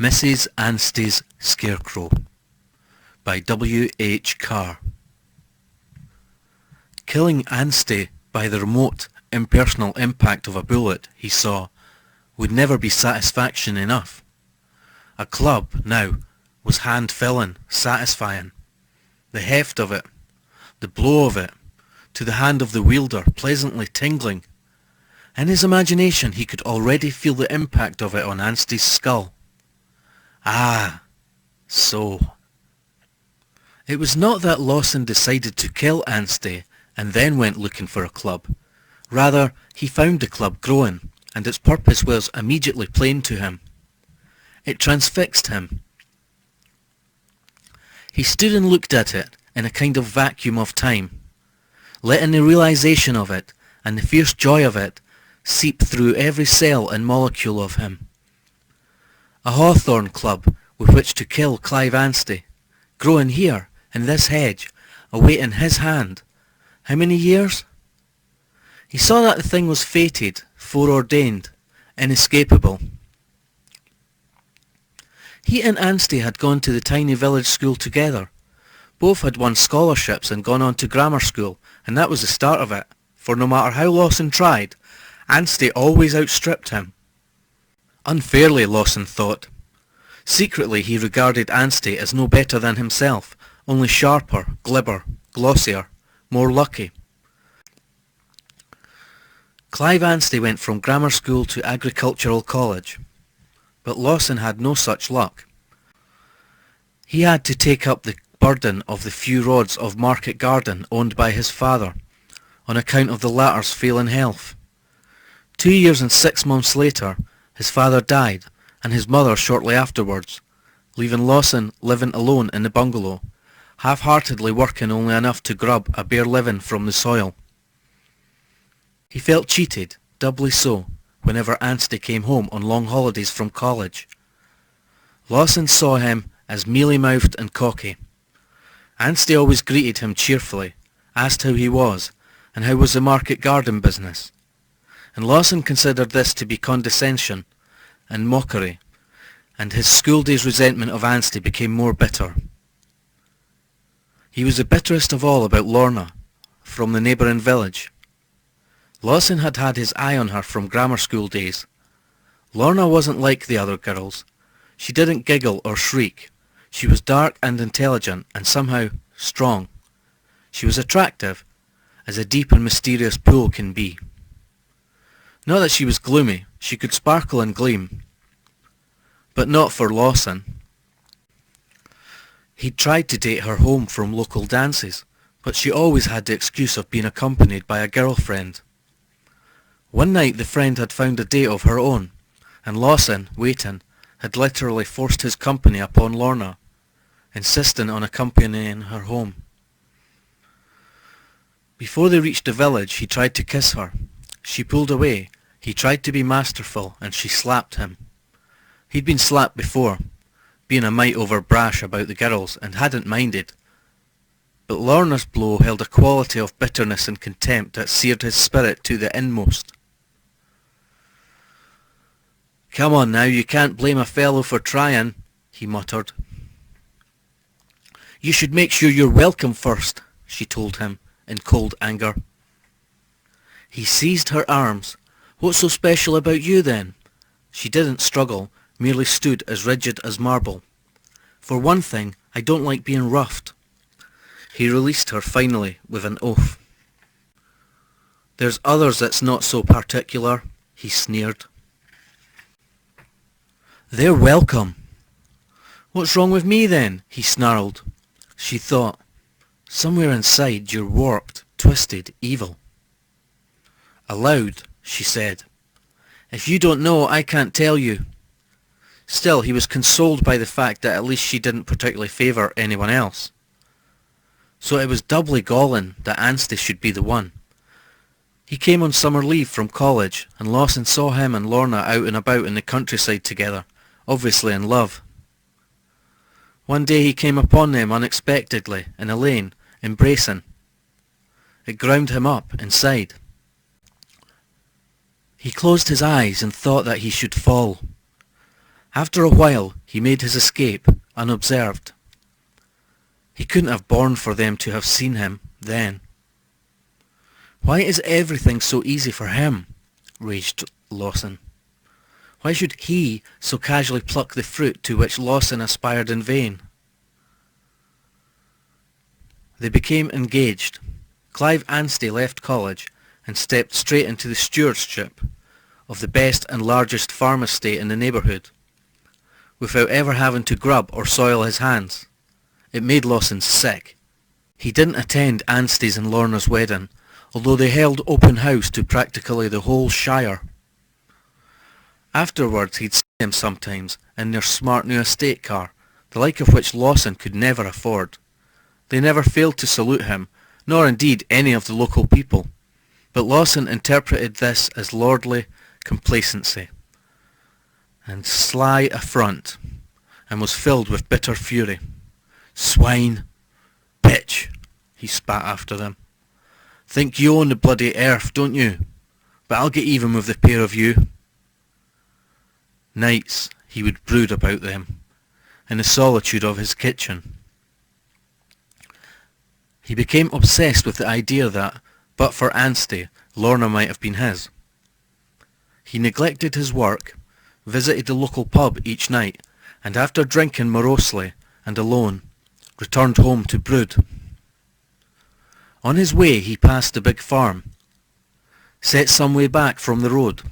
Mrs. ANSTEY'S SCARECROW by W. H. Carr. Killing Anstey by the remote, impersonal impact of a bullet, he saw, would never be satisfaction enough. A club, now, was hand-filling, satisfying. The heft of it, the blow of it, to the hand of the wielder, pleasantly tingling. In his imagination he could already feel the impact of it on Anstey's skull. Ah, so. It was not that Lawson decided to kill Anstey and then went looking for a club. Rather, he found the club growing, and its purpose was immediately plain to him. It transfixed him. He stood and looked at it in a kind of vacuum of time, letting the realization of it and the fierce joy of it seep through every cell and molecule of him. A hawthorn club with which to kill Clive Anstey, growing here, in this hedge, awaiting his hand. How many years? He saw that the thing was fated, foreordained, inescapable. He and Anstey had gone to the tiny village school together. Both had won scholarships and gone on to grammar school, and that was the start of it, for no matter how Lawson tried, Anstey always outstripped him. Unfairly, Lawson thought. Secretly he regarded Anstey as no better than himself, only sharper, glibber, glossier, more lucky. Clive Anstey went from grammar school to agricultural college, but Lawson had no such luck. He had to take up the burden of the few rods of market garden owned by his father, on account of the latter's failing health. 2 years and 6 months later, his father died, and his mother shortly afterwards, leaving Lawson living alone in the bungalow, half-heartedly working only enough to grub a bare living from the soil. He felt cheated, doubly so, whenever Anstey came home on long holidays from college. Lawson saw him as mealy-mouthed and cocky. Anstey always greeted him cheerfully, asked how he was, and how was the market garden business. And Lawson considered this to be condescension and mockery, and his school days resentment of Anstey became more bitter. He was the bitterest of all about Lorna, from the neighbouring village. Lawson had had his eye on her from grammar school days. Lorna wasn't like the other girls. She didn't giggle or shriek. She was dark and intelligent, and somehow strong. She was attractive, as a deep and mysterious pool can be. Not that she was gloomy, she could sparkle and gleam. But not for Lawson. He'd tried to date her home from local dances, but she always had the excuse of being accompanied by a girlfriend. One night the friend had found a date of her own, and Lawson, waiting, had literally forced his company upon Lorna, insisting on accompanying her home. Before they reached the village, he tried to kiss her. She pulled away. He tried to be masterful, and she slapped him. He'd been slapped before, being a mite over brash about the girls, and hadn't minded. But Lorna's blow held a quality of bitterness and contempt that seared his spirit to the inmost. "Come on now, you can't blame a fellow for trying," he muttered. "You should make sure you're welcome first," she told him, in cold anger. He seized her arms. "What's so special about you, then?" She didn't struggle, merely stood as rigid as marble. "For one thing, I don't like being roughed." He released her finally with an oath. "There's others that's not so particular," he sneered. "They're welcome." "What's wrong with me, then?" he snarled. She thought, "Somewhere inside you're warped, twisted, evil." Aloud, she said, "If you don't know, I can't tell you." Still, he was consoled by the fact that at least she didn't particularly favour anyone else. So it was doubly galling that Anstey should be the one. He came on summer leave from college, and Lawson saw him and Lorna out and about in the countryside together, obviously in love. One day he came upon them unexpectedly in a lane, embracing. It ground him up inside. He closed his eyes and thought that he should fall. After a while he made his escape, unobserved. He couldn't have borne for them to have seen him then. Why is everything so easy for him? Raged Lawson. Why should he so casually pluck the fruit to which Lawson aspired in vain? They became engaged. Clive Anstey left college and stepped straight into the stewardship of the best and largest farm estate in the neighbourhood, without ever having to grub or soil his hands. It made Lawson sick. He didn't attend Anstey's and Lorna's wedding, although they held open house to practically the whole shire. Afterwards he'd see them sometimes in their smart new estate car, the like of which Lawson could never afford. They never failed to salute him, nor indeed any of the local people, but Lawson interpreted this as lordly complacency and sly affront, and was filled with bitter fury. "Swine! Bitch!" he spat after them. "Think you own the bloody earth, don't you? But I'll get even with the pair of you." Nights he would brood about them, in the solitude of his kitchen. He became obsessed with the idea that, but for Anstey, Lorna might have been his. He neglected his work, visited the local pub each night, and after drinking morosely and alone, returned home to brood. On his way he passed the big farm, set some way back from the road,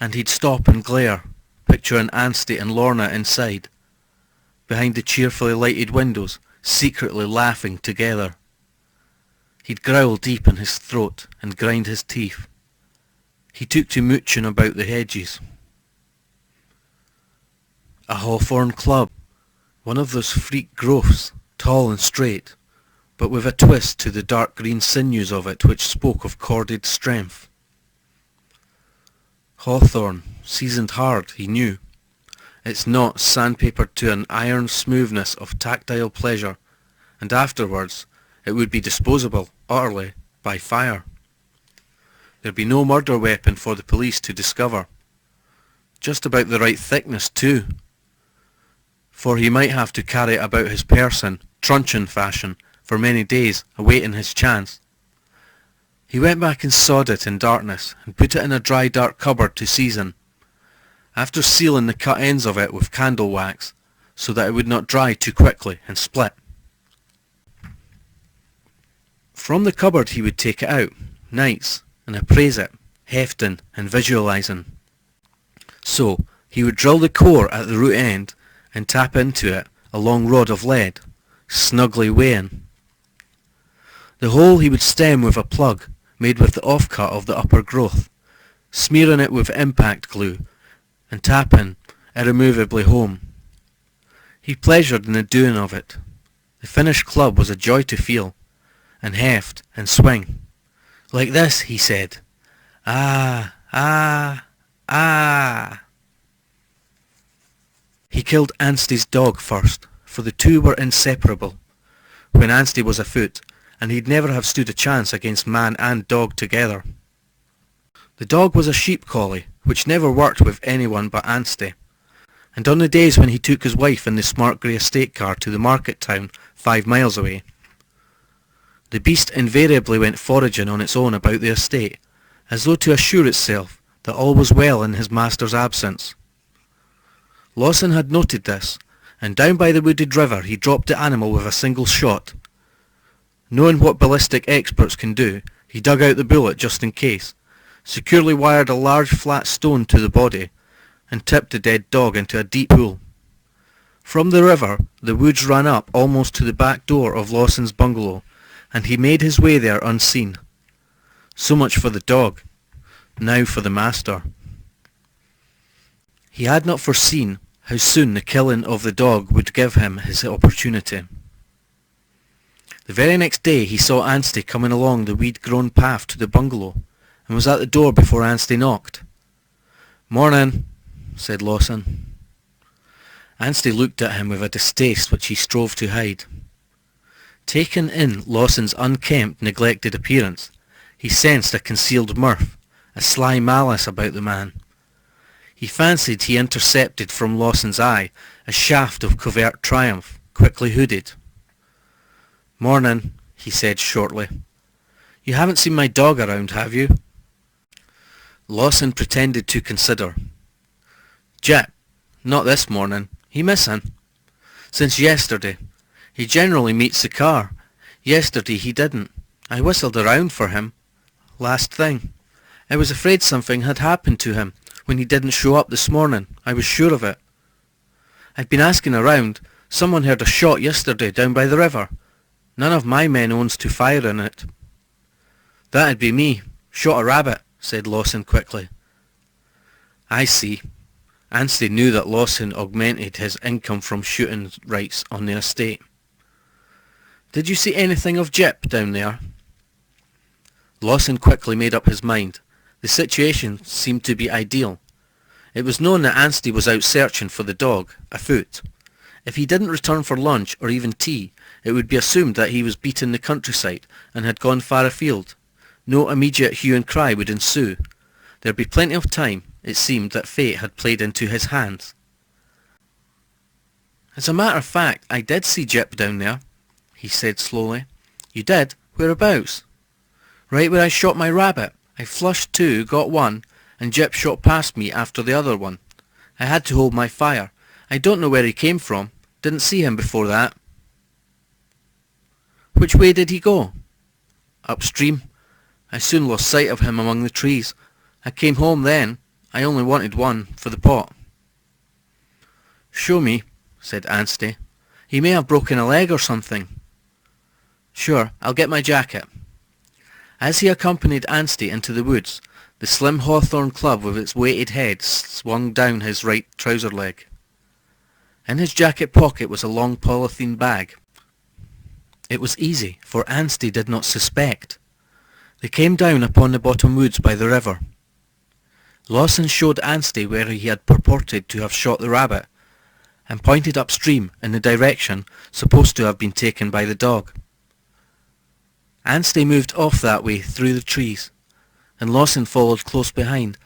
and he'd stop and glare, picturing Anstey and Lorna inside, behind the cheerfully lighted windows, secretly laughing together. He'd growl deep in his throat and grind his teeth. He took to mooching about the hedges. A hawthorn club, one of those freak growths, tall and straight, but with a twist to the dark green sinews of it which spoke of corded strength. Hawthorn, seasoned hard, he knew, its knots sandpapered to an iron smoothness of tactile pleasure, and afterwards it would be disposable, utterly, by fire. There'd be no murder weapon for the police to discover. Just about the right thickness, too, for he might have to carry it about his person, truncheon fashion, for many days, awaiting his chance. He went back and sawed it in darkness, and put it in a dry dark cupboard to season, after sealing the cut ends of it with candle wax, so that it would not dry too quickly and split. From the cupboard he would take it out, nights, and appraise it, hefting and visualizing. So, he would drill the core at the root end, and tap into it a long rod of lead, snugly weighing. The hole he would stem with a plug made with the offcut of the upper growth, smearing it with impact glue, and tapping irremovably home. He pleasured in the doing of it. The finished club was a joy to feel, and heft and swing. Like this, he said. Ah, ah, ah. He killed Anstey's dog first, for the two were inseparable, when Anstey was afoot, and he'd never have stood a chance against man and dog together. The dog was a sheep collie, which never worked with anyone but Anstey, and on the days when he took his wife in the smart grey estate car to the market town 5 miles away, the beast invariably went foraging on its own about the estate, as though to assure itself that all was well in his master's absence. Lawson had noted this, and down by the wooded river he dropped the animal with a single shot. Knowing what ballistic experts can do, he dug out the bullet just in case, securely wired a large flat stone to the body, and tipped the dead dog into a deep pool. From the river, the woods ran up almost to the back door of Lawson's bungalow, and he made his way there unseen. So much for the dog. Now for the master. He had not foreseen how soon the killing of the dog would give him his opportunity. The very next day he saw Anstey coming along the weed-grown path to the bungalow, and was at the door before Anstey knocked. "Morning," said Lawson. Anstey looked at him with a distaste which he strove to hide. Taken in Lawson's unkempt, neglected appearance, he sensed a concealed mirth, a sly malice about the man. He fancied he intercepted from Lawson's eye a shaft of covert triumph, quickly hooded. "Mornin'," he said shortly. "You haven't seen my dog around, have you?" Lawson pretended to consider. "Jip, not this morning. He missin'. Since yesterday. He generally meets the car. Yesterday he didn't. I whistled around for him. Last thing. I was afraid something had happened to him when he didn't show up this morning. I was sure of it. I've been asking around. Someone heard a shot yesterday down by the river. None of my men owns to fire in it." "That'd be me. Shot a rabbit," said Lawson quickly. "I see." Anstey knew that Lawson augmented his income from shooting rights on the estate. "Did you see anything of Jip down there?" Lawson quickly made up his mind. The situation seemed to be ideal. It was known that Anstey was out searching for the dog, afoot. If he didn't return for lunch or even tea, it would be assumed that he was beating the countryside and had gone far afield. No immediate hue and cry would ensue. There'd be plenty of time. It seemed that fate had played into his hands. "As a matter of fact, I did see Jip down there," he said slowly. "You did? Whereabouts?" "Right where I shot my rabbit. I flushed two, got one, and Jip shot past me after the other one. I had to hold my fire. I don't know where he came from. Didn't see him before that." "Which way did he go?" "Upstream. I soon lost sight of him among the trees. I came home then. I only wanted one for the pot." "Show me," said Anstey. "He may have broken a leg or something." "Sure, I'll get my jacket." As he accompanied Anstey into the woods, the slim hawthorn club with its weighted head swung down his right trouser leg. In his jacket pocket was a long polythene bag. It was easy, for Anstey did not suspect. They came down upon the bottom woods by the river. Lawson showed Anstey where he had purported to have shot the rabbit, and pointed upstream in the direction supposed to have been taken by the dog. Anstey moved off that way through the trees, and Lawson followed close behind,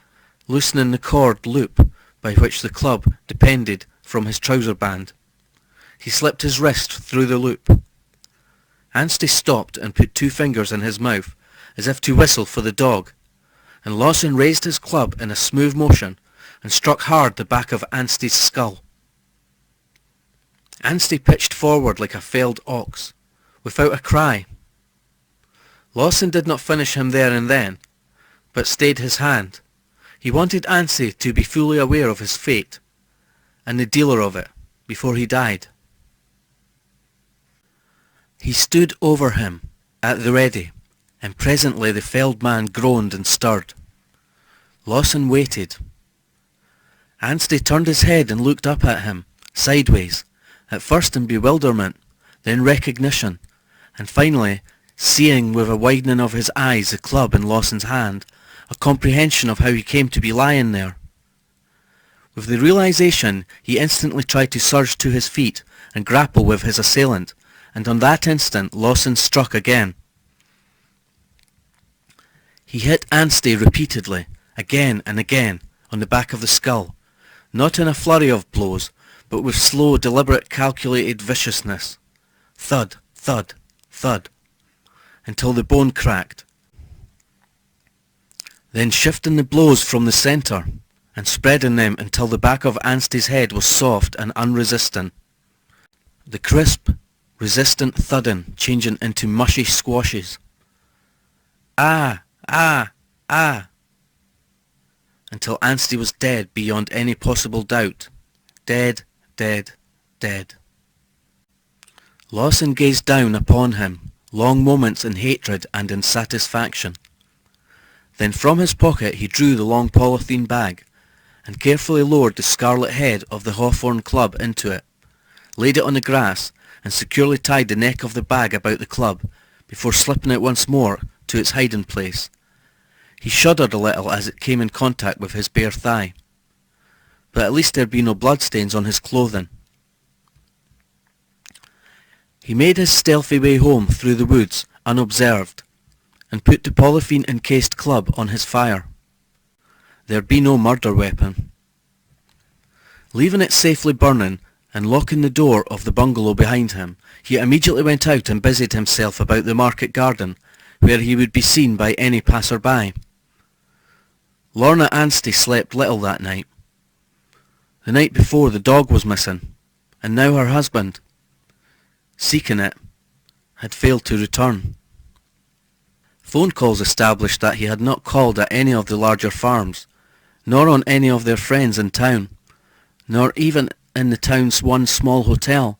loosening the cord loop by which the club depended from his trouser band. He slipped his wrist through the loop. Anstey stopped and put two fingers in his mouth, as if to whistle for the dog, and Lawson raised his club in a smooth motion and struck hard the back of Anstey's skull. Anstey pitched forward like a felled ox, without a cry. Lawson did not finish him there and then, but stayed his hand. He wanted Anstey to be fully aware of his fate, and the dealer of it, before he died. He stood over him, at the ready, and presently the felled man groaned and stirred. Lawson waited. Anstey turned his head and looked up at him, sideways, at first in bewilderment, then recognition, and finally, seeing with a widening of his eyes the club in Lawson's hand, a comprehension of how he came to be lying there. With the realization, he instantly tried to surge to his feet and grapple with his assailant, and on that instant Lawson struck again. He hit Anstey repeatedly, again and again, on the back of the skull, not in a flurry of blows, but with slow, deliberate, calculated viciousness. Thud, thud, thud, until the bone cracked. Then shifting the blows from the centre, and spreading them until the back of Anstey's head was soft and unresistant. The crisp, resistant thudding changing into mushy squashes. Ah! Ah! Ah! Until Anstey was dead beyond any possible doubt. Dead, dead, dead. Lawson gazed down upon him, long moments in hatred and in satisfaction. Then from his pocket he drew the long polythene bag, and carefully lowered the scarlet head of the hawthorn club into it, laid it on the grass, and securely tied the neck of the bag about the club, before slipping it once more to its hiding place. He shuddered a little as it came in contact with his bare thigh, but at least there'd be no bloodstains on his clothing. He made his stealthy way home through the woods, unobserved, and put the polythene-encased club on his fire. There'd be no murder weapon. Leaving it safely burning and locking the door of the bungalow behind him, he immediately went out and busied himself about the market garden, where he would be seen by any passer-by. Lorna Anstey slept little that night. The night before, the dog was missing, and now her husband, seeking it, had failed to return. Phone calls established that he had not called at any of the larger farms, nor on any of their friends in town, nor even in the town's one small hotel,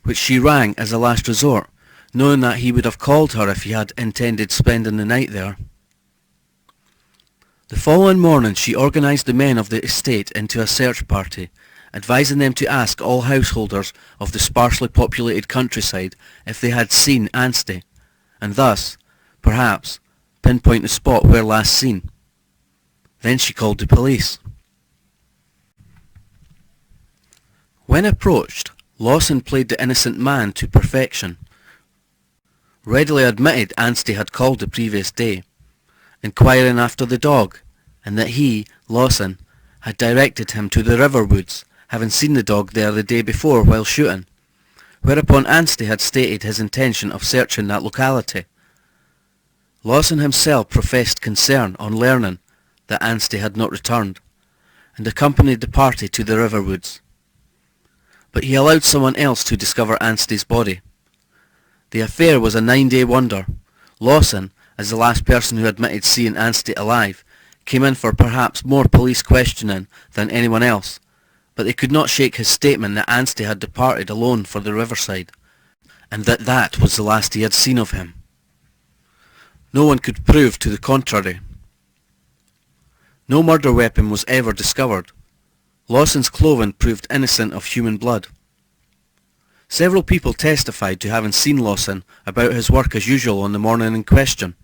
which she rang as a last resort, knowing that he would have called her if he had intended spending the night there. The following morning she organised the men of the estate into a search party, advising them to ask all householders of the sparsely populated countryside if they had seen Anstey, and thus, perhaps, pinpoint the spot where last seen. Then she called the police. When approached, Lawson played the innocent man to perfection. Readily admitted Anstey had called the previous day, inquiring after the dog, and that he, Lawson, had directed him to the river woods, having seen the dog there the day before while shooting, whereupon Anstey had stated his intention of searching that locality. Lawson himself professed concern on learning that Anstey had not returned, and accompanied the party to the river woods. But he allowed someone else to discover Anstey's body. The affair was a 9-day wonder. Lawson, as the last person who admitted seeing Anstey alive, came in for perhaps more police questioning than anyone else, but they could not shake his statement that Anstey had departed alone for the riverside, and that that was the last he had seen of him. No one could prove to the contrary. No murder weapon was ever discovered. Lawson's clothing proved innocent of human blood. Several people testified to having seen Lawson about his work as usual on the morning in question.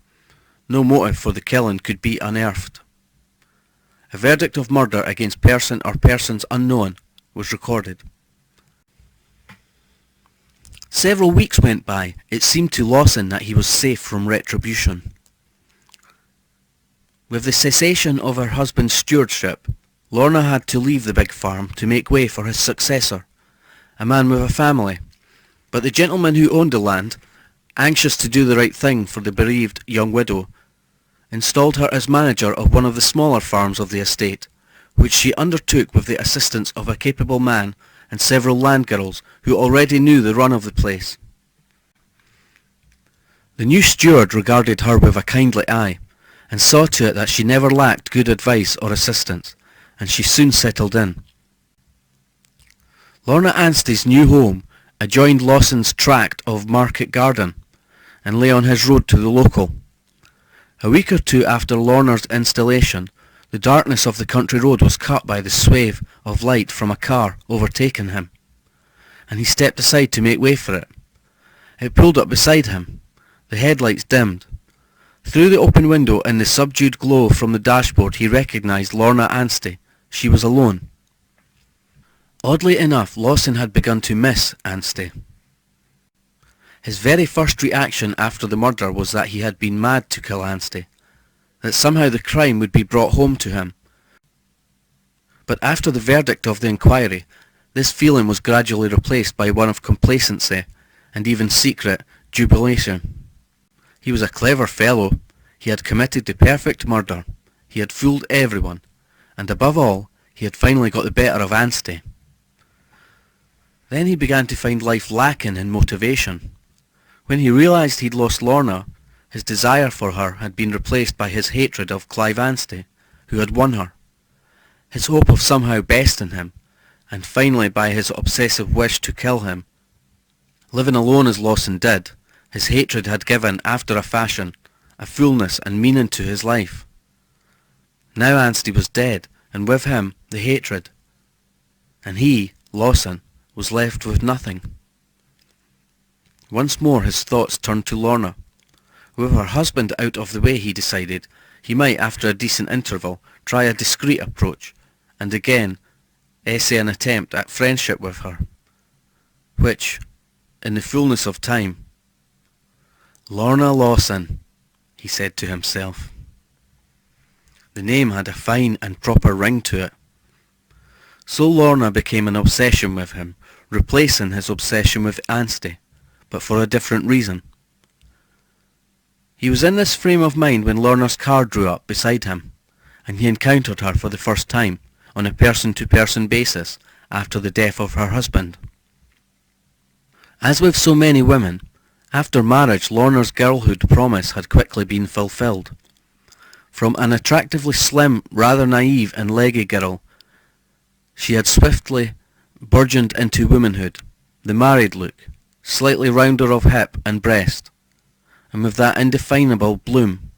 No motive for the killing could be unearthed. A verdict of murder against person or persons unknown was recorded. Several weeks went by. It seemed to Lawson that he was safe from retribution. With the cessation of her husband's stewardship, Lorna had to leave the big farm to make way for his successor, a man with a family. But the gentleman who owned the land, anxious to do the right thing for the bereaved young widow, installed her as manager of one of the smaller farms of the estate, which she undertook with the assistance of a capable man and several land girls who already knew the run of the place. The new steward regarded her with a kindly eye, and saw to it that she never lacked good advice or assistance, and she soon settled in. Lorna Anstey's new home adjoined Lawson's tract of market garden, and lay on his road to the local. A week or two after Lorna's installation, the darkness of the country road was cut by the swathe of light from a car overtaking him, and he stepped aside to make way for it. It pulled up beside him. The headlights dimmed. Through the open window in the subdued glow from the dashboard he recognised Lorna Anstey. She was alone. Oddly enough, Lawson had begun to miss Anstey. His very first reaction after the murder was that he had been mad to kill Anstey, that somehow the crime would be brought home to him. But after the verdict of the inquiry, this feeling was gradually replaced by one of complacency and even secret jubilation. He was a clever fellow. He had committed the perfect murder. He had fooled everyone, and above all, he had finally got the better of Anstey. Then he began to find life lacking in motivation. When he realised he'd lost Lorna, his desire for her had been replaced by his hatred of Clive Anstey, who had won her, his hope of somehow besting him, and finally by his obsessive wish to kill him. Living alone as Lawson did, his hatred had given, after a fashion, a fullness and meaning to his life. Now Anstey was dead, and with him the hatred, and he, Lawson, was left with nothing. Once more his thoughts turned to Lorna. With her husband out of the way, he decided, he might, after a decent interval, try a discreet approach, and again essay an attempt at friendship with her, which, in the fullness of time, Lorna Lawson, he said to himself. The name had a fine and proper ring to it. So Lorna became an obsession with him, replacing his obsession with Anstey, but for a different reason. He was in this frame of mind when Lorna's car drew up beside him, and he encountered her for the first time, on a person-to-person basis, after the death of her husband. As with so many women, after marriage Lorna's girlhood promise had quickly been fulfilled. From an attractively slim, rather naive and leggy girl, she had swiftly burgeoned into womanhood, the married look, slightly rounder of hip and breast, and with that indefinable bloom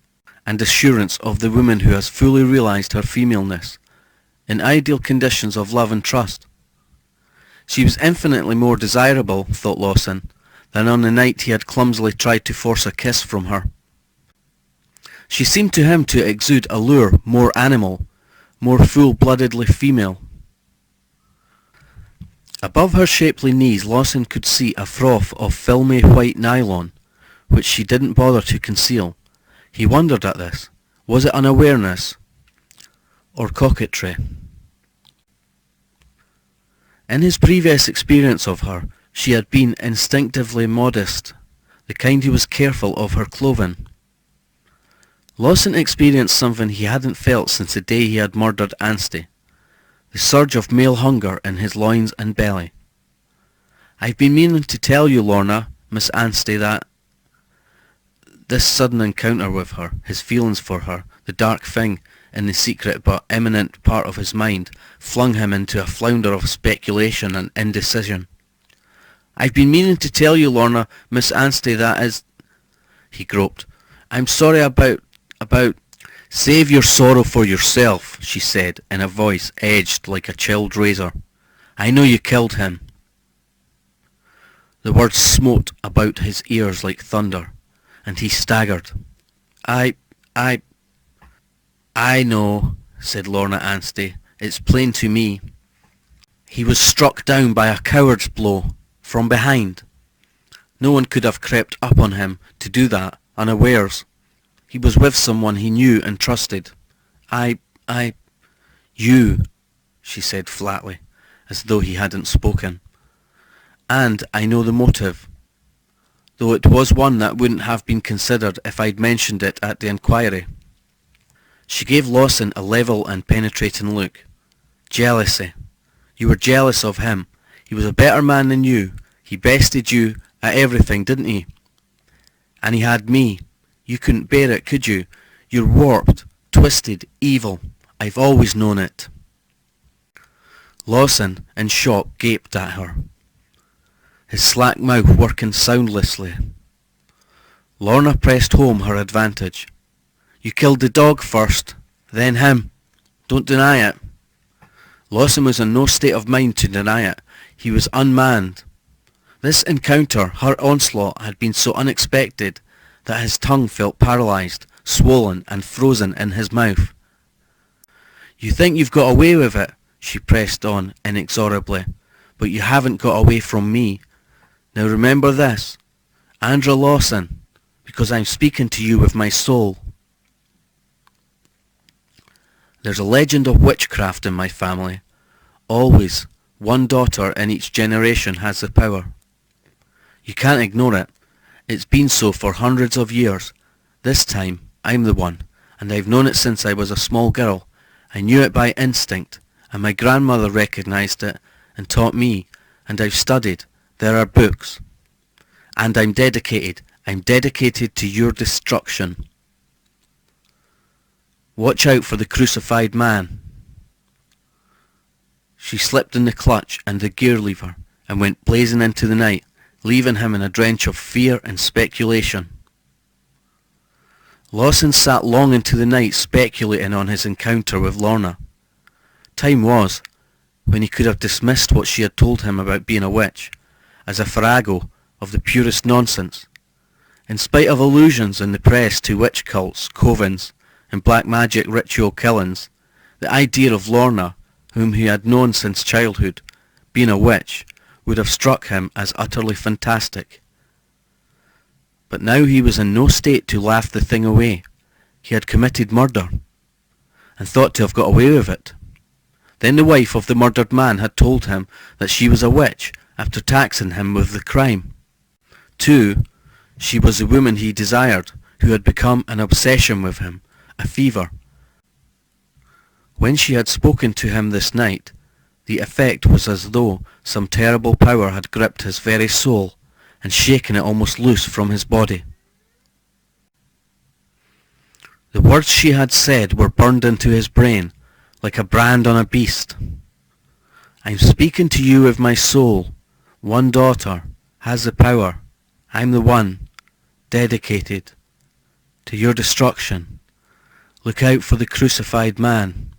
and assurance of the woman who has fully realized her femaleness, in ideal conditions of love and trust. She was infinitely more desirable, thought Lawson, than on the night he had clumsily tried to force a kiss from her. She seemed to him to exude a lure more animal, more full-bloodedly female. Above her shapely knees Lawson could see a froth of filmy white nylon, which she didn't bother to conceal. He wondered at this. Was it unawareness or coquetry? In his previous experience of her, she had been instinctively modest, the kind who was careful of her clothing. Lawson experienced something he hadn't felt since the day he had murdered Anstey, the surge of male hunger in his loins and belly. "I've been meaning to tell you, Lorna, Miss Anstey, that..." This sudden encounter with her, his feelings for her, the dark thing in the secret but imminent part of his mind, flung him into a flounder of speculation and indecision. "I've been meaning to tell you, Lorna, Miss Anstey, that is..." He groped. "I'm sorry about... "Save your sorrow for yourself," she said, in a voice edged like a chilled razor. "I know you killed him." The words smote about his ears like thunder, and he staggered. I know," said Lorna Anstey. "It's plain to me. He was struck down by a coward's blow, from behind. No one could have crept up on him to do that, unawares. He was with someone he knew and trusted. You," she said flatly, as though he hadn't spoken. "And I know the motive, though it was one that wouldn't have been considered if I'd mentioned it at the inquiry." She gave Lawson a level and penetrating look. "Jealousy. You were jealous of him. He was a better man than you. He bested you at everything, didn't he? And he had me. You couldn't bear it, could you? You're warped, twisted, evil. I've always known it." Lawson, in shock, gaped at her, his slack mouth working soundlessly. Lorna pressed home her advantage. "You killed the dog first, then him. Don't deny it." Lawson was in no state of mind to deny it. He was unmanned. This encounter, her onslaught, had been so unexpected that his tongue felt paralysed, swollen and frozen in his mouth. "You think you've got away with it," she pressed on inexorably, "but you haven't got away from me. Now remember this, Andra Lawson, because I'm speaking to you with my soul. There's a legend of witchcraft in my family. Always, one daughter in each generation has the power. You can't ignore it. It's been so for hundreds of years. This time, I'm the one, and I've known it since I was a small girl. I knew it by instinct, and my grandmother recognized it and taught me, and I've studied. There are books. And I'm dedicated to your destruction. Watch out for the crucified man." She slipped in the clutch and the gear lever and went blazing into the night, leaving him in a drench of fear and speculation. Lawson sat long into the night speculating on his encounter with Lorna. Time was when he could have dismissed what she had told him about being a witch as a farrago of the purest nonsense. In spite of allusions in the press to witch cults, covens, and black magic ritual killings, the idea of Lorna, whom he had known since childhood, being a witch, would have struck him as utterly fantastic. But now he was in no state to laugh the thing away. He had committed murder, and thought to have got away with it. Then the wife of the murdered man had told him that she was a witch after taxing him with the crime. 2. She was the woman he desired, who had become an obsession with him, a fever. When she had spoken to him this night, the effect was as though some terrible power had gripped his very soul and shaken it almost loose from his body. The words she had said were burned into his brain like a brand on a beast. I'm speaking to you with my soul. One daughter has the power. I'm the one, dedicated to your destruction. Look out for the crucified man.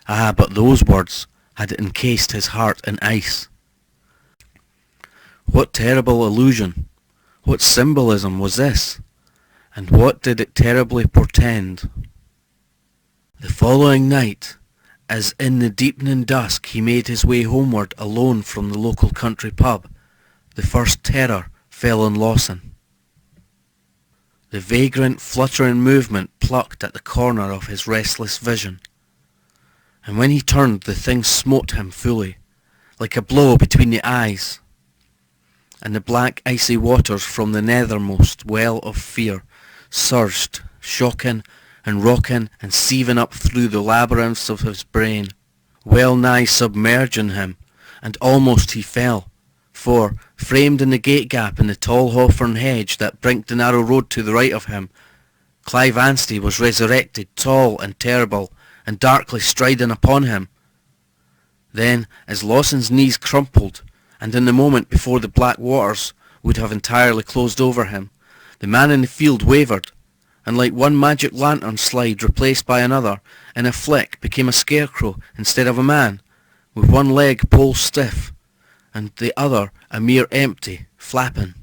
Ah, but those words had encased his heart in ice. What terrible illusion, what symbolism was this, and what did it terribly portend? The following night, as in the deepening dusk he made his way homeward alone from the local country pub, the first terror fell on Lawson. The vagrant, fluttering movement plucked at the corner of his restless vision, and when he turned the thing smote him fully, like a blow between the eyes, and the black icy waters from the nethermost well of fear surged, shocking and rocking and seething up through the labyrinths of his brain, well nigh submerging him, and almost he fell, for, framed in the gate gap in the tall hawthorn hedge that brinked the narrow road to the right of him, Clive Anstey was resurrected, tall and terrible, and darkly striding upon him. Then, as Lawson's knees crumpled, and in the moment before the black waters would have entirely closed over him, the man in the field wavered, and like one magic lantern slide replaced by another, in a flick became a scarecrow instead of a man, with one leg pole stiff, and the other a mere empty, flapping.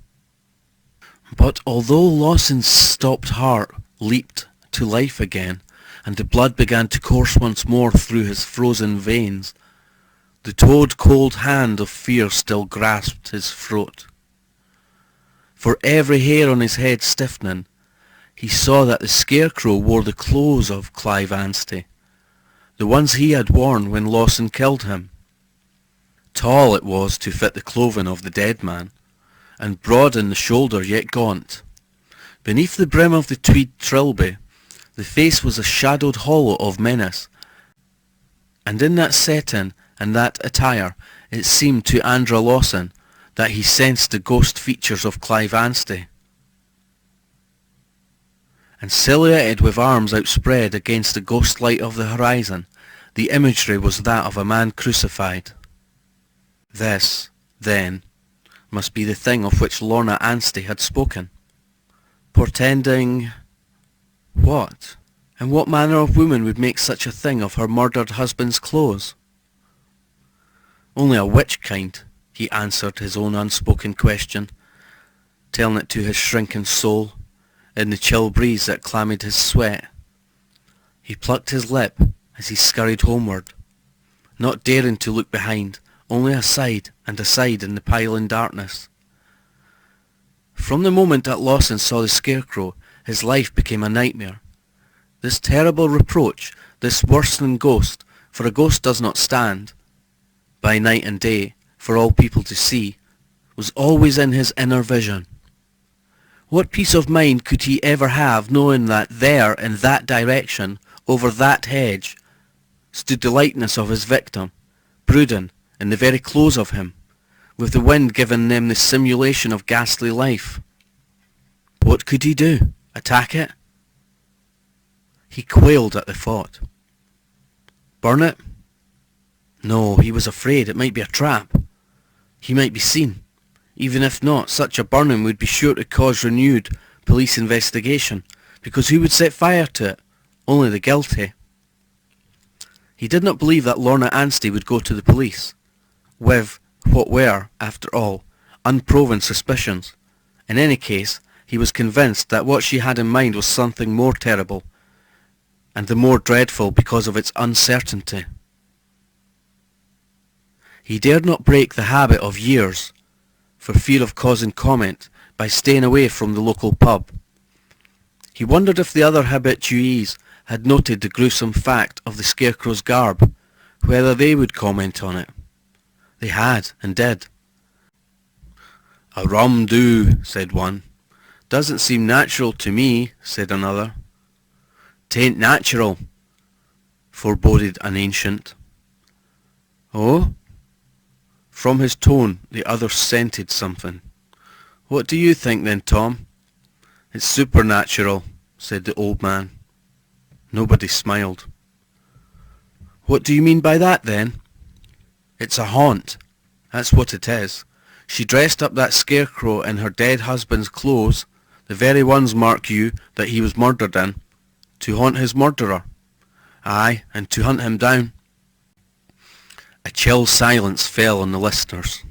But although Lawson's stopped heart leaped to life again, and the blood began to course once more through his frozen veins, the toad-cold hand of fear still grasped his throat. For every hair on his head stiffening, he saw that the scarecrow wore the clothes of Clive Anstey, the ones he had worn when Lawson killed him. Tall it was to fit the clothing of the dead man, and broad in the shoulder yet gaunt. Beneath the brim of the tweed trilby, the face was a shadowed hollow of menace, and in that setting and that attire it seemed to Andrew Lawson that he sensed the ghost features of Clive Anstey. And silhouetted with arms outspread against the ghost light of the horizon, the imagery was that of a man crucified. This, then, must be the thing of which Lorna Anstey had spoken, portending... what? And what manner of woman would make such a thing of her murdered husband's clothes? Only a witch kind, he answered his own unspoken question, telling it to his shrinking soul, in the chill breeze that clammied his sweat. He plucked his lip as he scurried homeward, not daring to look behind, only aside and aside in the piling darkness. From the moment that Lawson saw the scarecrow, his life became a nightmare. This terrible reproach, this worse than ghost, for a ghost does not stand, by night and day, for all people to see, was always in his inner vision. What peace of mind could he ever have knowing that there, in that direction, over that hedge, stood the likeness of his victim, brooding in the very clothes of him, with the wind giving them the simulation of ghastly life? What could he do? Attack it? He quailed at the thought. Burn it? No, he was afraid it might be a trap. He might be seen. Even if not, such a burning would be sure to cause renewed police investigation, because who would set fire to it? Only the guilty. He did not believe that Lorna Anstey would go to the police, with what were, after all, unproven suspicions. In any case, he was convinced that what she had in mind was something more terrible, and the more dreadful because of its uncertainty. He dared not break the habit of years, for fear of causing comment, by staying away from the local pub. He wondered if the other habitués had noted the gruesome fact of the scarecrow's garb, whether they would comment on it. They had, and did. "A rum do," said one. "Doesn't seem natural to me," said another. "'Tain't natural," foreboded an ancient. "Oh?" From his tone the other scented something. "What do you think then, Tom?" "It's supernatural," said the old man. Nobody smiled. "What do you mean by that then?" "It's a haunt. That's what it is. She dressed up that scarecrow in her dead husband's clothes, the very ones, mark you, that he was murdered in, to haunt his murderer. Aye, and to hunt him down." A chill silence fell on the listeners.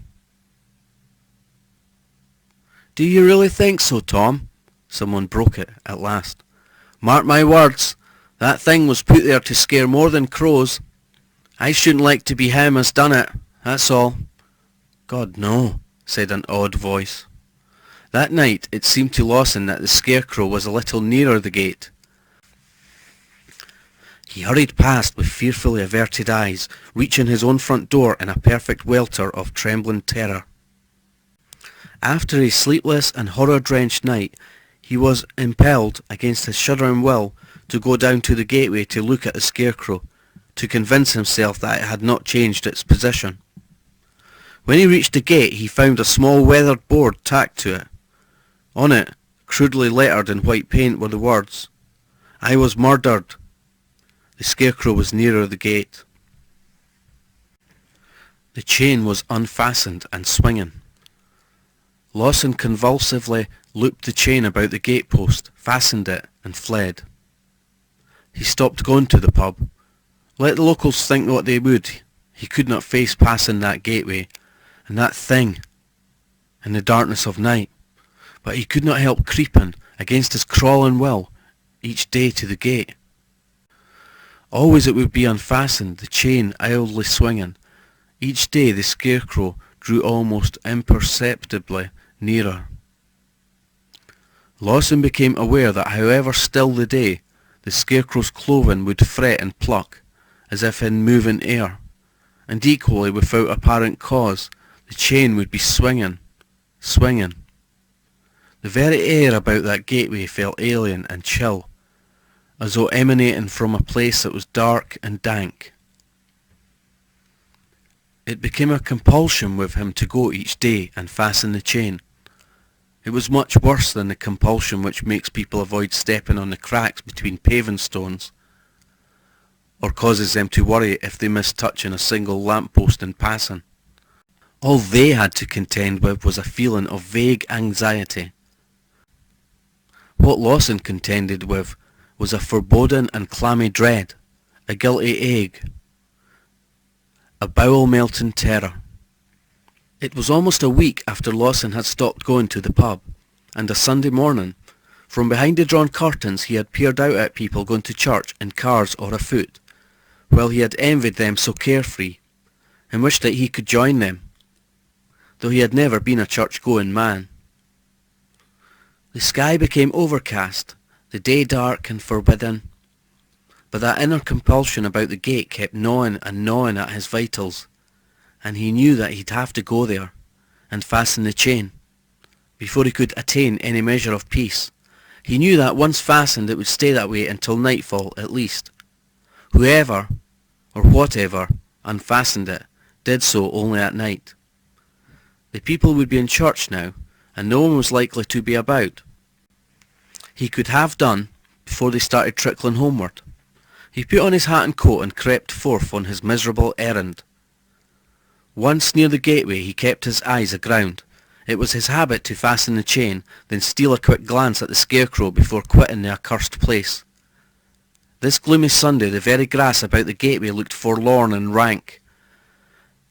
"Do you really think so, Tom?" Someone broke it at last. "Mark my words, that thing was put there to scare more than crows. I shouldn't like to be him as done it, that's all." "God, no," said an odd voice. That night it seemed to Lawson that the scarecrow was a little nearer the gate. He hurried past with fearfully averted eyes, reaching his own front door in a perfect welter of trembling terror. After a sleepless and horror-drenched night, he was impelled, against his shuddering will, to go down to the gateway to look at the scarecrow, to convince himself that it had not changed its position. When he reached the gate, he found a small weathered board tacked to it. On it, crudely lettered in white paint, were the words, "I was murdered." The scarecrow was nearer the gate. The chain was unfastened and swinging. Lawson convulsively looped the chain about the gatepost, fastened it, and fled. He stopped going to the pub. Let the locals think what they would, he could not face passing that gateway, and that thing, in the darkness of night. But he could not help creeping, against his crawling will, each day to the gate. Always it would be unfastened, the chain idly swinging. Each day the scarecrow drew almost imperceptibly nearer. Lawson became aware that however still the day, the scarecrow's clothing would fret and pluck, as if in moving air, and equally without apparent cause, the chain would be swinging, swinging. The very air about that gateway felt alien and chill, as though emanating from a place that was dark and dank. It became a compulsion with him to go each day and fasten the chain. It was much worse than the compulsion which makes people avoid stepping on the cracks between paving stones, or causes them to worry if they miss touching a single lamppost in passing. All they had to contend with was a feeling of vague anxiety. What Lawson contended with was a foreboding and clammy dread, a guilty ague, a bowel-melting terror. It was almost a week after Lawson had stopped going to the pub, and a Sunday morning, from behind the drawn curtains he had peered out at people going to church in cars or afoot, while he had envied them so carefree, and wished that he could join them, though he had never been a church-going man. The sky became overcast, the day dark and forbidding, but that inner compulsion about the gate kept gnawing and gnawing at his vitals, and he knew that he'd have to go there and fasten the chain before he could attain any measure of peace. He knew that once fastened it would stay that way until nightfall at least. Whoever, or whatever, unfastened it did so only at night. The people would be in church now, and no one was likely to be about. He could have done before they started trickling homeward. He put on his hat and coat and crept forth on his miserable errand. Once near the gateway he kept his eyes aground. It was his habit to fasten the chain, then steal a quick glance at the scarecrow before quitting the accursed place. This gloomy Sunday the very grass about the gateway looked forlorn and rank,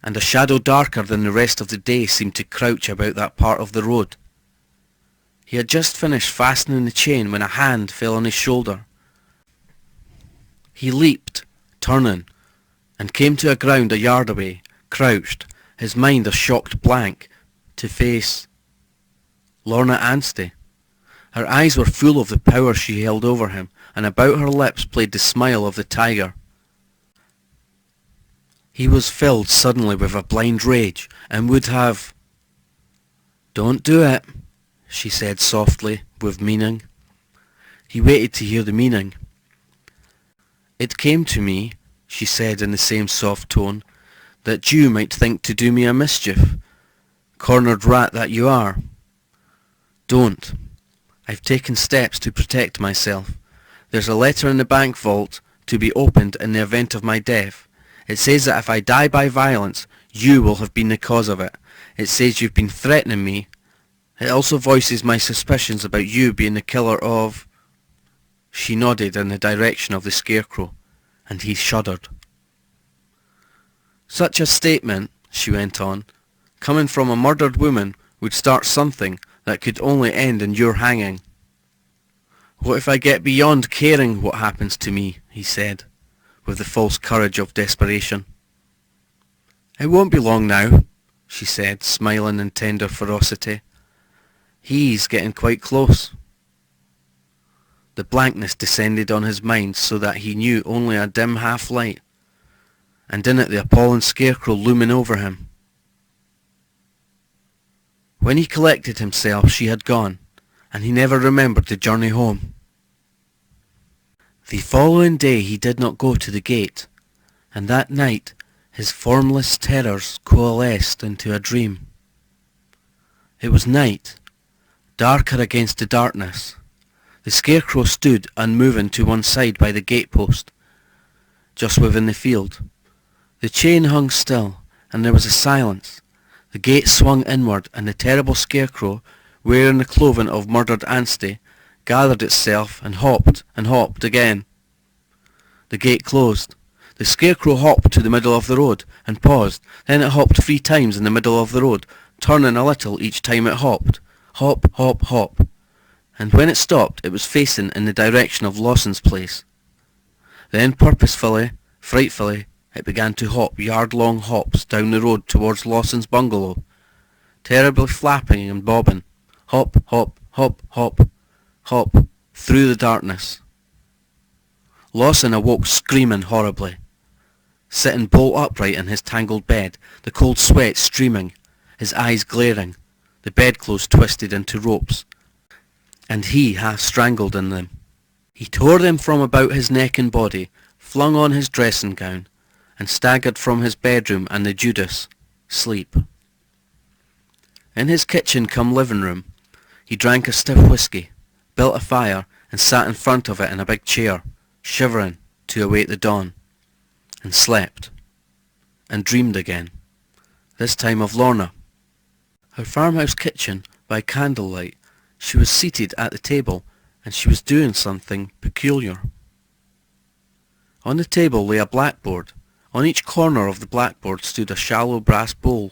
and a shadow darker than the rest of the day seemed to crouch about that part of the road. He had just finished fastening the chain when a hand fell on his shoulder. He leaped, turning, and came to a ground a yard away, crouched, his mind a shocked blank, to face Lorna Anstey. Her eyes were full of the power she held over him, and about her lips played the smile of the tiger. He was filled suddenly with a blind rage, and would have... "Don't do it," she said softly, with meaning. He waited to hear the meaning. "It came to me," she said in the same soft tone, "that you might think to do me a mischief, cornered rat that you are. Don't. I've taken steps to protect myself. There's a letter in the bank vault to be opened in the event of my death. It says that if I die by violence, you will have been the cause of it. It says you've been threatening me. It also voices my suspicions about you being the killer of..." She nodded in the direction of the Scarecrow, and he shuddered. "Such a statement," she went on, "coming from a murdered woman would start something that could only end in your hanging." "What if I get beyond caring what happens to me?" he said, with the false courage of desperation. "It won't be long now," she said, smiling in tender ferocity. "He's getting quite close." The blankness descended on his mind so that he knew only a dim half-light, and in it the appalling Scarecrow looming over him. When he collected himself, she had gone, and he never remembered the journey home. The following day he did not go to the gate, and that night his formless terrors coalesced into a dream. It was night, darker against the darkness. The Scarecrow stood unmoving to one side by the gatepost, just within the field. The chain hung still, and there was a silence. The gate swung inward, and the terrible Scarecrow, wearing the clothing of murdered Anstey, gathered itself and hopped again. The gate closed. The Scarecrow hopped to the middle of the road and paused. Then it hopped 3 times in the middle of the road, turning a little each time it hopped. Hop, hop, hop. And when it stopped, it was facing in the direction of Lawson's place. Then purposefully, frightfully, it began to hop yard-long hops down the road towards Lawson's bungalow, terribly flapping and bobbing. Hop, hop, hop, hop, hop, through the darkness. Lawson awoke screaming horribly, sitting bolt upright in his tangled bed, the cold sweat streaming, his eyes glaring, the bedclothes twisted into ropes, and he half strangled in them. He tore them from about his neck and body, flung on his dressing gown, and staggered from his bedroom and the Judas, sleep. In his kitchen cum living room, he drank a stiff whiskey, built a fire, and sat in front of it in a big chair, shivering to await the dawn, and slept, and dreamed again, this time of Lorna. Her farmhouse kitchen, by candlelight, she was seated at the table, and she was doing something peculiar. On the table lay a blackboard. On each corner of the blackboard stood a shallow brass bowl,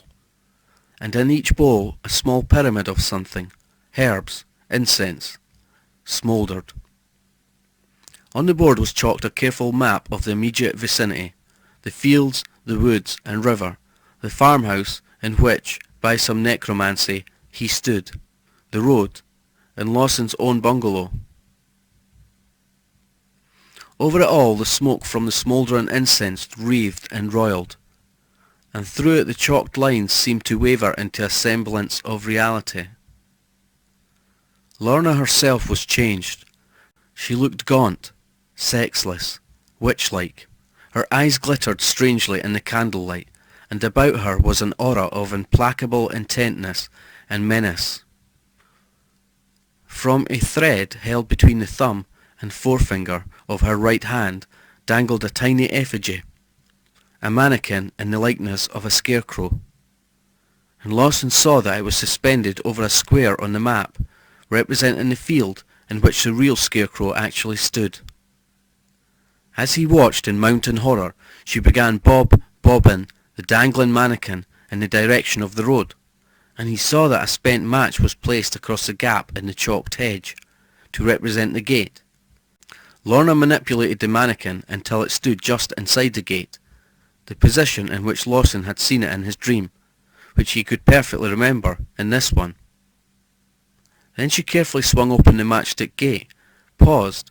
and in each bowl a small pyramid of something, herbs, incense, smouldered. On the board was chalked a careful map of the immediate vicinity, the fields, the woods and river, the farmhouse in which, by some necromancy, he stood, the road, and Lawson's own bungalow. Over it all the smoke from the smouldering incense wreathed and roiled, and through it the chalked lines seemed to waver into a semblance of reality. Lorna herself was changed. She looked gaunt, sexless, witch-like. Her eyes glittered strangely in the candlelight, and about her was an aura of implacable intentness and menace. From a thread held between the thumb and forefinger of her right hand dangled a tiny effigy, a mannequin in the likeness of a scarecrow, and Lawson saw that it was suspended over a square on the map, representing the field in which the real Scarecrow actually stood. As he watched in mountain horror, she began bobbing the dangling mannequin in the direction of the road, and he saw that a spent match was placed across the gap in the chalked hedge, to represent the gate. Lorna manipulated the mannequin until it stood just inside the gate, the position in which Lawson had seen it in his dream, which he could perfectly remember in this one. Then she carefully swung open the matchstick gate, paused,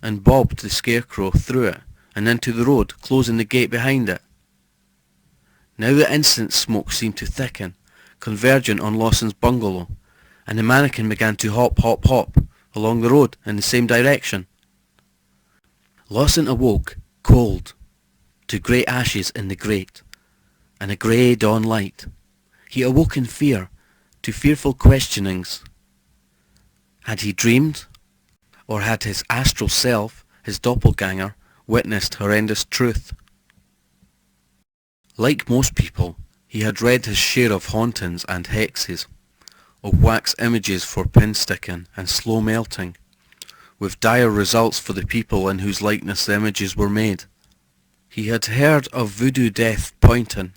and bobbed the Scarecrow through it and into the road, closing the gate behind it. Now the incense smoke seemed to thicken, converging on Lawson's bungalow, and the mannequin began to hop, hop, hop along the road in the same direction. Lawson awoke, cold, to grey ashes in the grate, and a grey dawn light. He awoke in fear, to fearful questionings. Had he dreamed? Or had his astral self, his doppelganger, witnessed horrendous truth? Like most people, he had read his share of hauntings and hexes, of wax images for pin sticking and slow melting, with dire results for the people in whose likeness the images were made. He had heard of voodoo death pointing,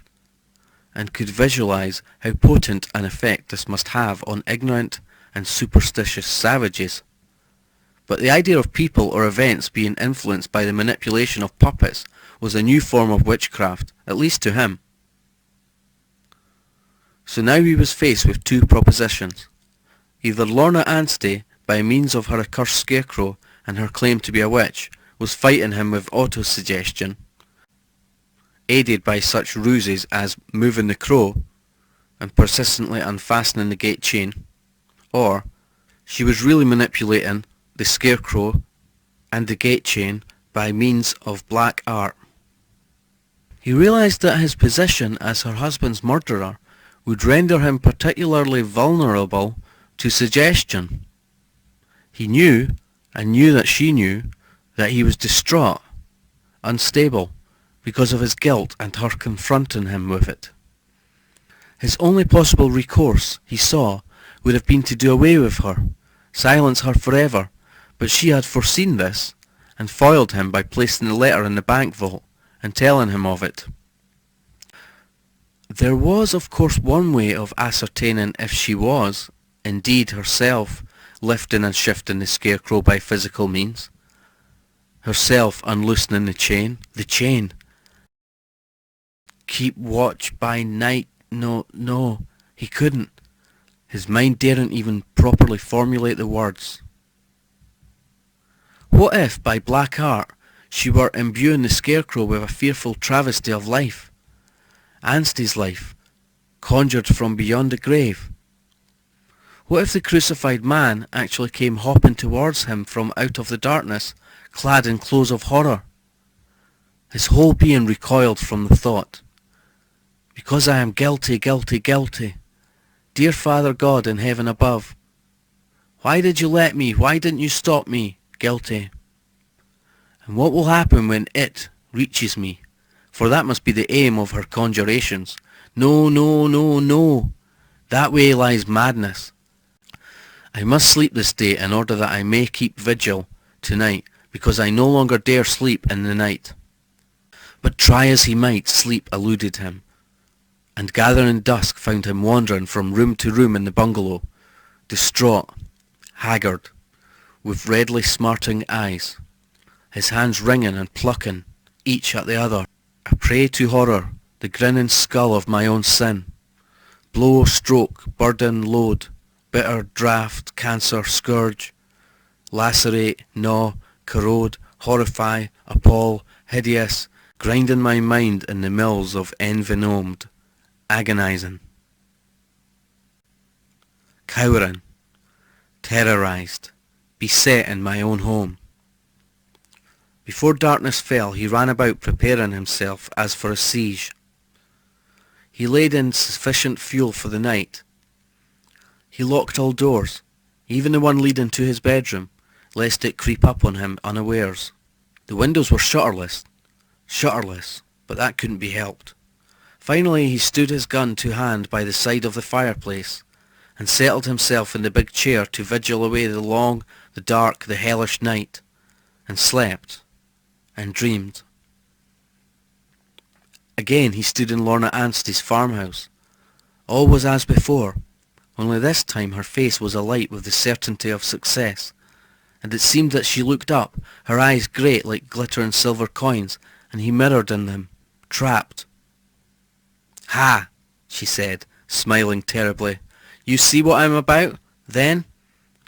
and could visualize how potent an effect this must have on ignorant and superstitious savages. But the idea of people or events being influenced by the manipulation of puppets was a new form of witchcraft, at least to him. So now he was faced with two propositions. Either Lorna Anstey, by means of her accursed scarecrow and her claim to be a witch, was fighting him with autosuggestion, aided by such ruses as moving the crow and persistently unfastening the gate chain, or she was really manipulating the scarecrow and the gate chain by means of black art. He realized that his position as her husband's murderer would render him particularly vulnerable to suggestion. He knew, and knew that she knew, that he was distraught, unstable, because of his guilt and her confronting him with it. His only possible recourse, he saw, would have been to do away with her, silence her forever, but she had foreseen this, and foiled him by placing the letter in the bank vault, and telling him of it. There was, of course, one way of ascertaining if she was, indeed herself, lifting and shifting the scarecrow by physical means. Herself unloosening the chain. The chain! Keep watch by night. No, he couldn't. His mind daren't even properly formulate the words. What if, by black art, she were imbuing the scarecrow with a fearful travesty of life? Anstey's life, conjured from beyond the grave? What if the crucified man actually came hopping towards him from out of the darkness, clad in clothes of horror? His whole being recoiled from the thought. Because I am guilty, guilty, guilty. Dear Father God in heaven above, why did you let me? Why didn't you stop me? Guilty. And what will happen when it reaches me? For that must be the aim of her conjurations. No, no, no, no. That way lies madness. I must sleep this day in order that I may keep vigil tonight, because I no longer dare sleep in the night. But try as he might, sleep eluded him, and gathering dusk found him wandering from room to room in the bungalow, distraught, haggard, with redly smarting eyes, his hands wringing and plucking, each at the other, a prey to horror, the grinning skull of my own sin. Blow, stroke, burden, load, bitter, draught, cancer, scourge, lacerate, gnaw, corrode, horrify, appall, hideous, grinding my mind in the mills of envenomed, agonizing. Cowering, terrorized, beset in my own home. Before darkness fell, he ran about preparing himself as for a siege. He laid in sufficient fuel for the night. He locked all doors, even the one leading to his bedroom, lest it creep up on him unawares. The windows were shutterless, but that couldn't be helped. Finally he stood his gun to hand by the side of the fireplace, and settled himself in the big chair to vigil away the long, the dark, the hellish night, and slept, and dreamed. Again he stood in Lorna Anstey's farmhouse. All was as before, only this time her face was alight with the certainty of success, and it seemed that she looked up, her eyes great like glittering silver coins, and he mirrored in them, trapped. "Ha!" she said, smiling terribly. "You see what I'm about, then?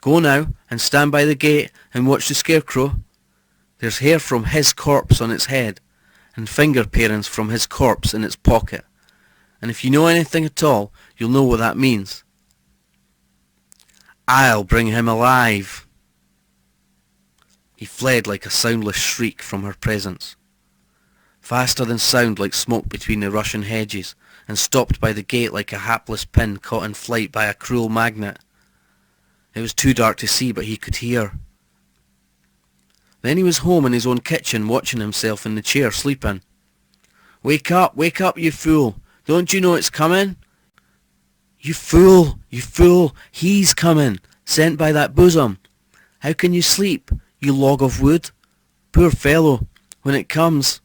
Go now, and stand by the gate, and watch the scarecrow. There's hair from his corpse on its head, and finger parings from his corpse in its pocket. and if you know anything at all, you'll know what that means. I'll bring him alive. He fled like a soundless shriek from her presence, faster than sound, like smoke between the Russian hedges, and stopped by the gate like a hapless pin caught in flight by a cruel magnet. It was too dark to see, but he could hear. Then he was home in his own kitchen, watching himself in the chair, sleeping. Wake up, you fool! Don't you know it's coming? You fool, he's coming, sent by that bosom. How can you sleep, you log of wood? Poor fellow, when it comes.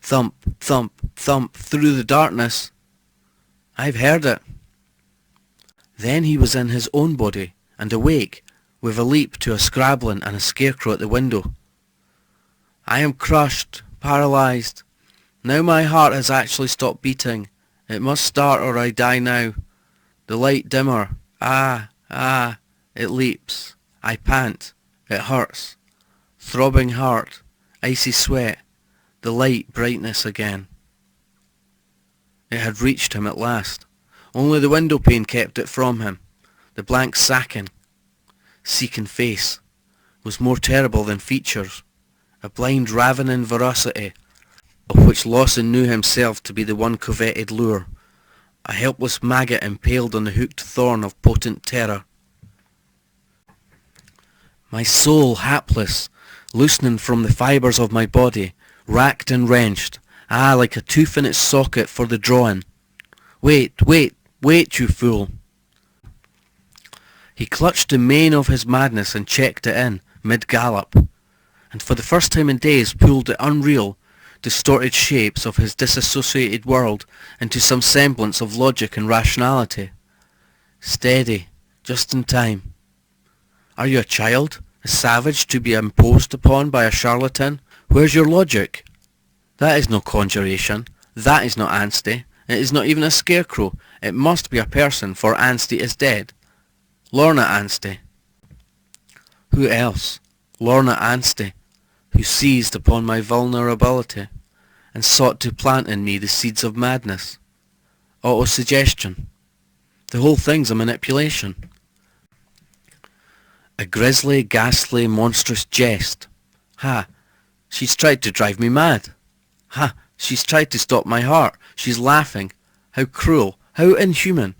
Thump, thump, thump, through the darkness. I've heard it. Then he was in his own body, and awake, with a leap to a scrabbling and a scarecrow at the window. I am crushed, paralysed. Now my heart has actually stopped beating. It must start or I die now. The light dimmer. Ah, it leaps. I pant. It hurts. Throbbing heart. Icy sweat. The light brightness again. It had reached him at last. Only the window pane kept it from him. The blank seeking face was more terrible than features. A blind ravening voracity, of which Lawson knew himself to be the one coveted lure. A helpless maggot impaled on the hooked thorn of potent terror. My soul hapless, loosening from the fibres of my body, racked and wrenched, like a tooth in its socket for the drawing. Wait, you fool! He clutched the mane of his madness and checked it in, mid-gallop, and for the first time in days pulled the unreal, distorted shapes of his disassociated world into some semblance of logic and rationality. Steady, just in time. Are you a child, a savage to be imposed upon by a charlatan? Where's your logic? That is no conjuration. That is not Anstey. It is not even a scarecrow. It must be a person, for Anstey is dead. Lorna Anstey. Who else? Lorna Anstey, who seized upon my vulnerability and sought to plant in me the seeds of madness. Autosuggestion. The whole thing's a manipulation. A grisly, ghastly, monstrous jest. Ha! She's tried to drive me mad. Ha! She's tried to stop my heart. She's laughing. How cruel. How inhuman.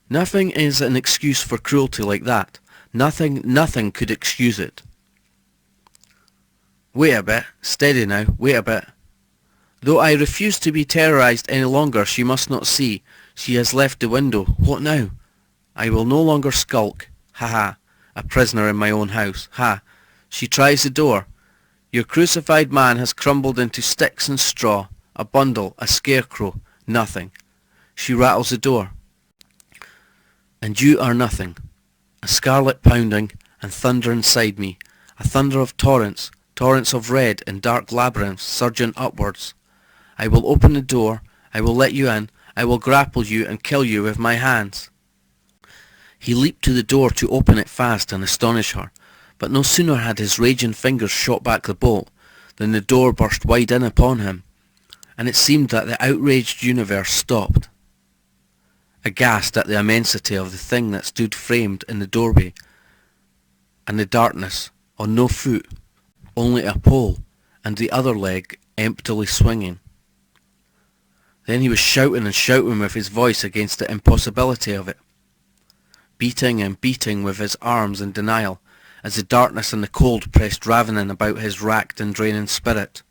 Nothing is an excuse for cruelty like that. Nothing could excuse it. Wait a bit. Steady now. Wait a bit. Though I refuse to be terrorised any longer, she must not see. She has left the window. What now? I will no longer skulk. Ha ha. A prisoner in my own house. Ha. She tries the door. Your crucified man has crumbled into sticks and straw. A bundle. A scarecrow. Nothing. She rattles the door. And you are nothing. A scarlet pounding and thunder inside me. A thunder of torrents. Torrents of red in dark labyrinths surging upwards. I will open the door. I will let you in. I will grapple you and kill you with my hands. He leaped to the door to open it fast and astonish her, but no sooner had his raging fingers shot back the bolt than the door burst wide in upon him, and it seemed that the outraged universe stopped. Aghast at the immensity of the thing that stood framed in the doorway, and the darkness, on no foot, only a pole, and the other leg emptily swinging. Then he was shouting and shouting with his voice against the impossibility of it, beating and beating with his arms in denial, as the darkness and the cold pressed ravening about his racked and draining spirit.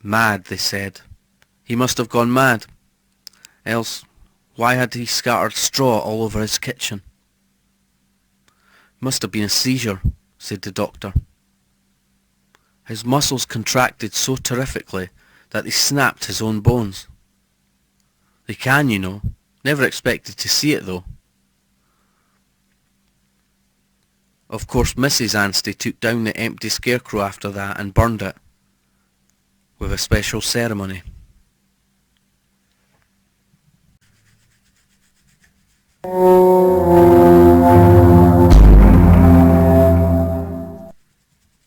Mad, they said. He must have gone mad. Else, why had he scattered straw all over his kitchen? Must have been a seizure, said the doctor. His muscles contracted so terrifically that they snapped his own bones. They can, you know. Never expected to see it, though. Of course, Mrs. Anstey took down the empty scarecrow after that and burned it, with a special ceremony.